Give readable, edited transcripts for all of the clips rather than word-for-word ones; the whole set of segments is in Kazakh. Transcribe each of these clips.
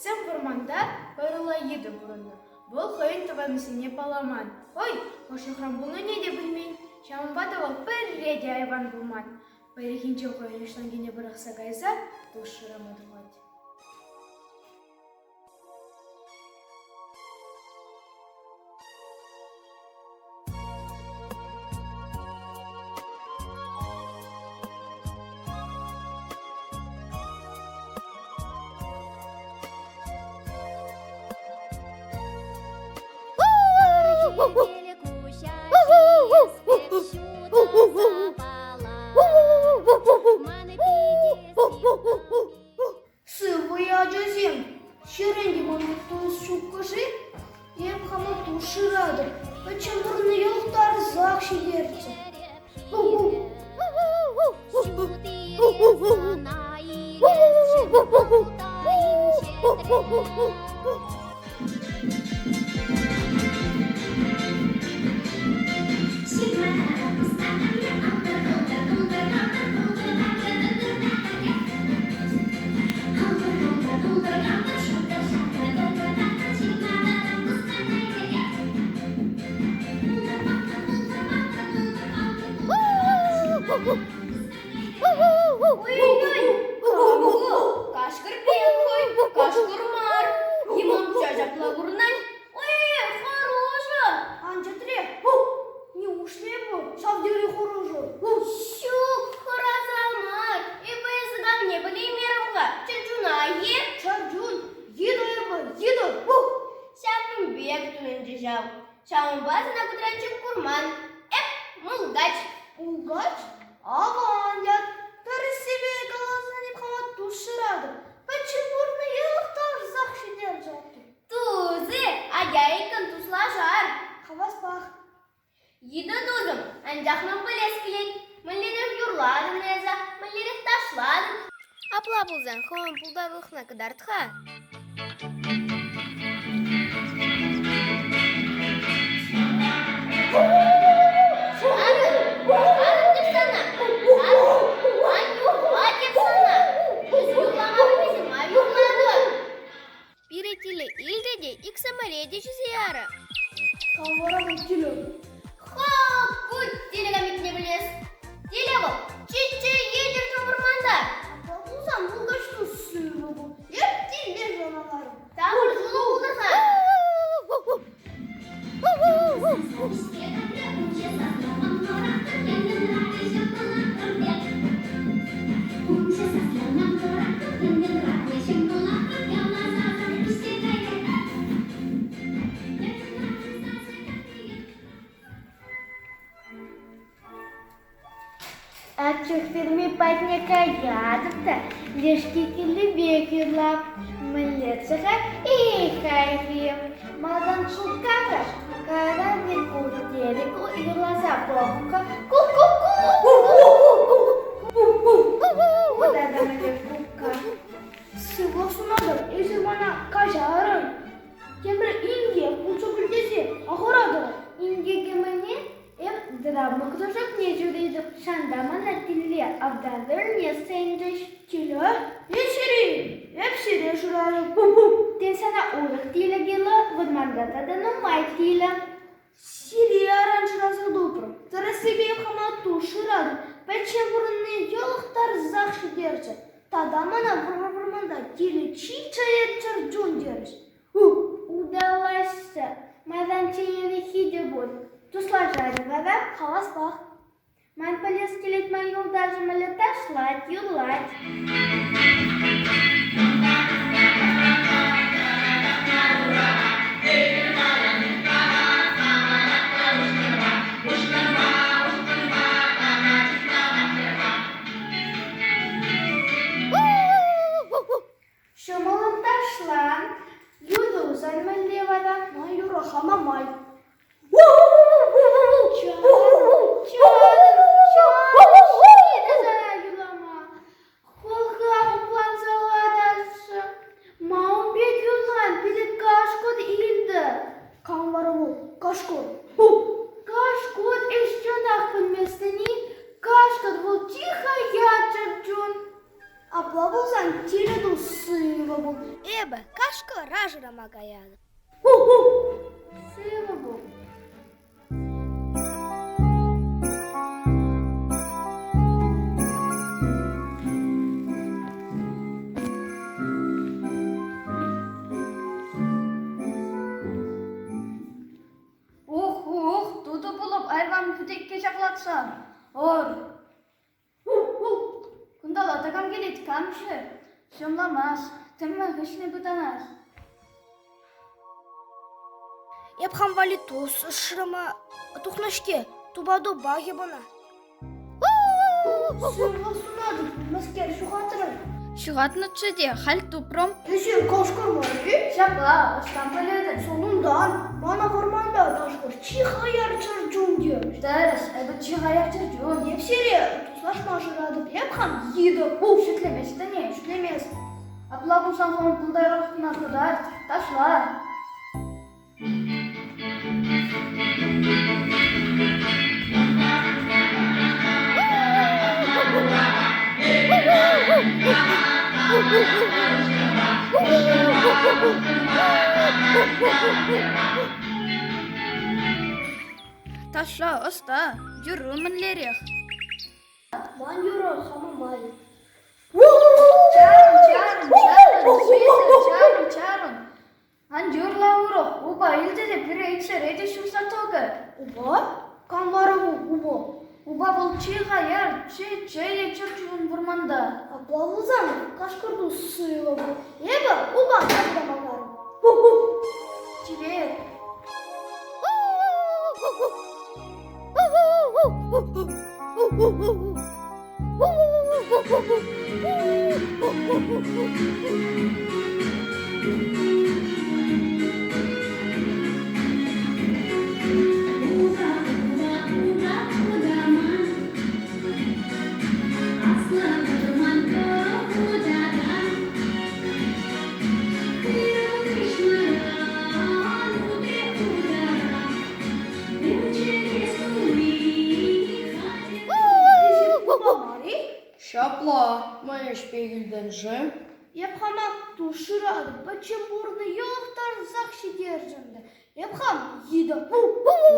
Sen fırmanda barıla yedi burundu. Бұл қойын тұғанысыне паламан. Ой, қошықрам бұны не де білмейін. Шамбатова бір реде айван бұлман. Бірекенче қойын ұшлан кене біріқса қайса, бұл шырамады қойды. Сывая жазем, шеренде мамықты шуккаши, ем хамату шырады, почем бурны елықтар зақ шедерді. Ой-ой, камгу, кашкыр пекхой, кашкыр мар. Имам чажапла гурнань. Ой, хороша. Анчатре, не ушли бы, шавдери хорошо. Щук, хоразамар. И поездам не были мерымға. Чаджуна е. Чарджун, еду ербы, еду. Шапым бек түнінде жау. Шауын базына кудранчик курман. Мулгач. Улгач, аван яд, тары себе галазна не хамату шырады. Почем бурны елықтар зақ шедерді. Тузы, агайкын туслашар. Хавас бақ. Yiğidi durdum, ancak ben bileskilek. Millerim yurladım neza, millerim taşladım. Apla bulzan, xoğun puldarlıqna kıdartxa. Arın dip sana. An yuhla dip sana. Biz yuhlama bilmesin, ay yuhladı. Bir etili ildede, ilk samariyede çiziyara. Камвара мультилю. Хоп, кут, телегамик не білес. Телего, чичи едер тұмырманда. Бұлсам бұлғашты сүйі бұл. Ептен бер жаналарым. Тағыр жылы бұлдырса. Ачықсырмей патнека ядыпта, лешки келі бекерлап, мілет шыға кайфем. Мадан шулкаға, қайдан мен көттерік ұйырласа боққа, Ода мілет көкка. Сыға сұнадым, есі мана қажарым. Кемір инге ұлшы білдесе, ақырады. Инге кеміне драмы кутушак не жүрейді. Шанда мана тілі абдадыр не сендіш тілі. Епсіре шұрары. Тен сана ұлық тілі келі, вадмандатадыны май тілі. Сирия аранжырасы допыр. Тары себе хамату шырады. Пәче бұрынны елықтар зақшы дерді. Тада мана вұрманда тілі чича етчір джун дерді. Удаласты. Мадан чейері хиде бол. Туслажады вада, хавас бақ. Ман полез келет ман юлдажы мілі ташлать, юлать. Шымылын ташлан, юлы ұзан мілі вада, май юры хамамай. Çağırın, şiire sana yulama. Kolka uplan salada Abla bolsan tiri sıyva bol. Ebe kaşkı rajırama gayadı. Sıyva bol. Tutu bulup ayvan putekке çaklatsan. Or. Kundal atakam gelit kamşı. Şımlamaz. Temme hışını butanaz. Епхам вали тос шрама тухнашке тубадо баги бана. Сырға сұнады, мәскер шуғатырым. Шығатын үтшеде хал тупром. Сен қошқыр бар, Шапла, ұстан біледі. Сонундан, мана форманда ташқыр чихаяр чырчунге. Дәріс, әбіт шығаяр жүрджун. Епсере, туслашма жырадып, епхам еді. Шүтлеместі не, шүтлемес. Апла бұлсан хон пұлдай рахтына құдар, ташла. Ташла, ұста, жүру мінлерек. Ман юра хамамай. Чарым. Ан жүрла ұрық, ұба елдеде бірі иксер еде шүрса тоғы. Уба? Кан бары бұл, уба. Уба бұл чиға яр, чейе чүрчігін бұрманда. Аплавызан, қашқырду сыйлы бұл. Ебі, уба қадамағар. Чивер. Шапла, моя шпигельден же. Епхама тушырады, бачымбурны елықтар зақшы держінді. Епхам еді.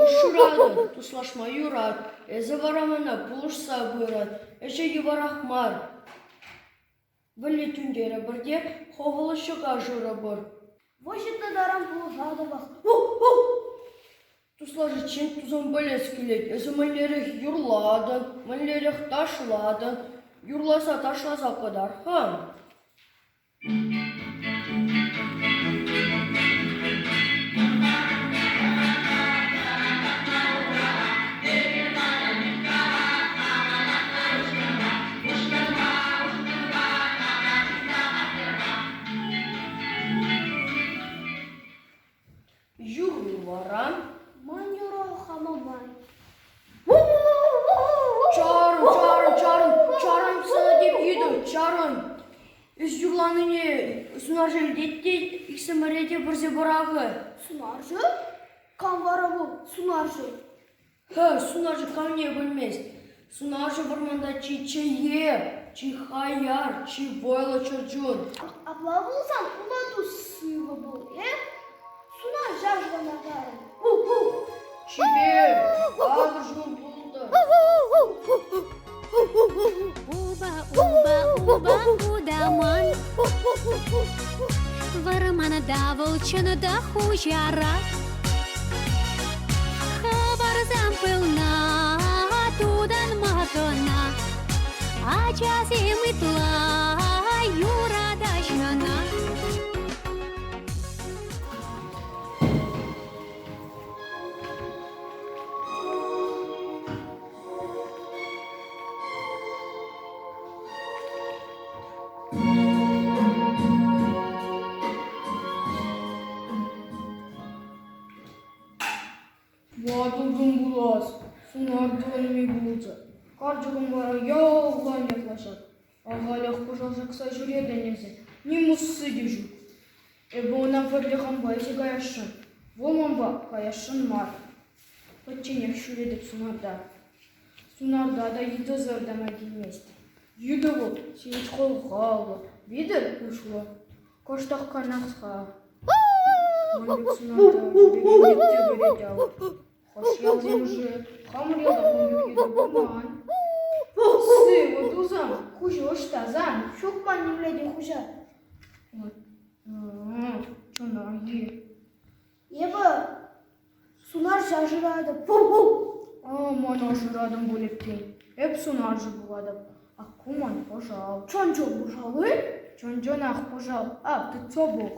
Ушырады, туслашма юрат. Эзе варамына пулышса бұрат. Эшеге варахмар. Білі түндері бірде ховылы шыға жұры бұр. Вожетті дарам бұл жады бақ. Туслажы чен тузан білес келет. Эзе мәлерек юрлады, мәлерек ташлады. Юрласа ташласа қадар. Хам. Юру варам. Ман юра хамамай. Чарым сына деп еді, чарым. Үз юрланыне сунар жөлдетте, иксіміреді бірзе бұрағы. Сунаржы? Кан бары бұл, сунаржы. Сунаржы камне білмес. Сунаржы бұрманда чейе, чейхаяр, чей бойлы чырджун. Абла болсан, ұлату сыйлы бұл, Сунар жажғана бары. Чебер, ağır жол болды. Уба, удаман. Вармана да волчана да хужара. Хабар зампылна, тудан матона. Ача зимитла, юра дашнана. Вадылдың бұлас, сунардығын ме болды. Қаржығын бара яулан ятлашады. Ағалық пожалжықса жүреді несі, не мұссы де жүр. Онан фарлиған байсы қаяшын. Волман ба, қаяшын мар. Патченек шүредіп сунарда. Сунарда да еді зардама келместі. Їдово, січ колхало, відер пішло, коштах канахха. Мандик суната, журегенетте бередяв. Хош ялзем же, хамряда мандик їду буман. Сы, вот узам, хуже оштазан. Шукман немледи хужа. Чонаги. Еба сунар жажырады. Фу-фу. Мана жырадым бөлектен. Эп сунар жы буладым. А куман пожал. Чончо бушалы. Чонжонах пожал. А, ты цобок.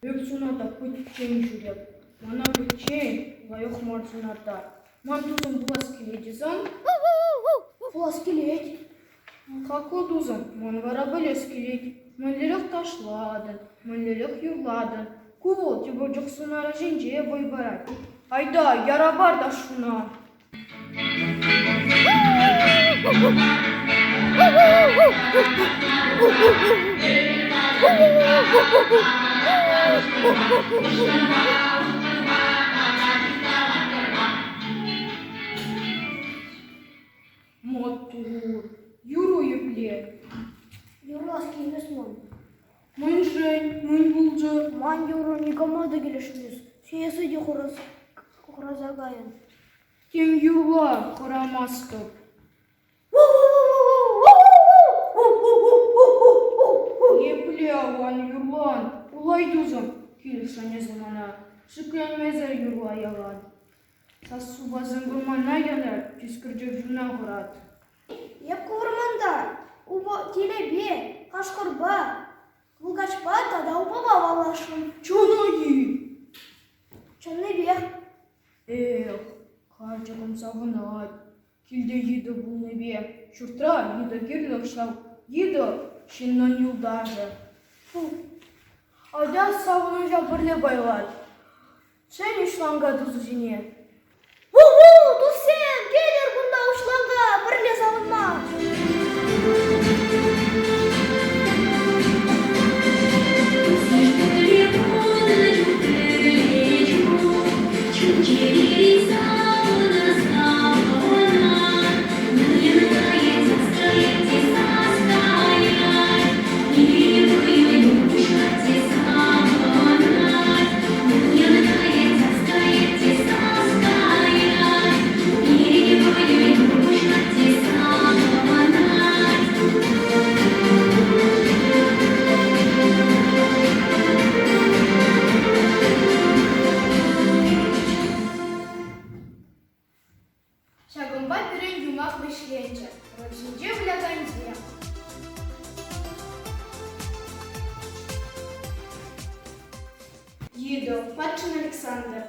Эп суната пөтчен жүреп. Мана пөтчен, лайық мар суната. Ман тузым булас келедізім. Фулас келет. Како дузым, ман вара білес келет. Мәнлерік ташладын, мәнлерік юладын. Кувол, тебе жоқ сунара женже бой барат. Айда, яра бар да шуна. Матур, юру епле. Юрлас келмес мон. Мын жень, мын булжы. Ман юру никому да келешмес. Сеясы де хуразагайын. Тен юрла, хорамастып. Епле аван юрлан, улай дузым. Келішане замана, шықленмезер юрла ялан. Сасу базын бұрмана янар, түскірдеп жуна ғырат. Еп кувырманда. Уба телебе, кашкырба. Лугачба тада убаба валашын. Чонаги! Чонны бех. Эх, қаржығым сағынат. Келде еді бұл небе. Шұртра еді керлік шау. Еді шыннан юлдажы. Айда сағыны жабырлы байлар. Сен үшланға дұзы жіне. Дусем, келер бұнда ұшланға, бірле салынма. Шагымба пирен юмақ вишленче, рожинже вляганзе. Їдо, Матчин Александр.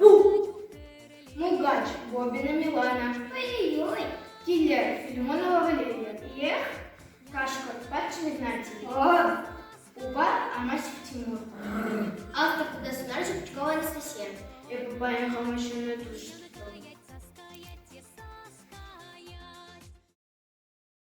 Мугач, Бобина Милана. Ой-ой-ой. Киллер, Филимонова Валерия. Ех, Кашкар, Патчин Игнатий. Упа, Амасик Тимур. Автор Туда Сунар Жукчкова Анастасия. Эпопая Хамашина Туш.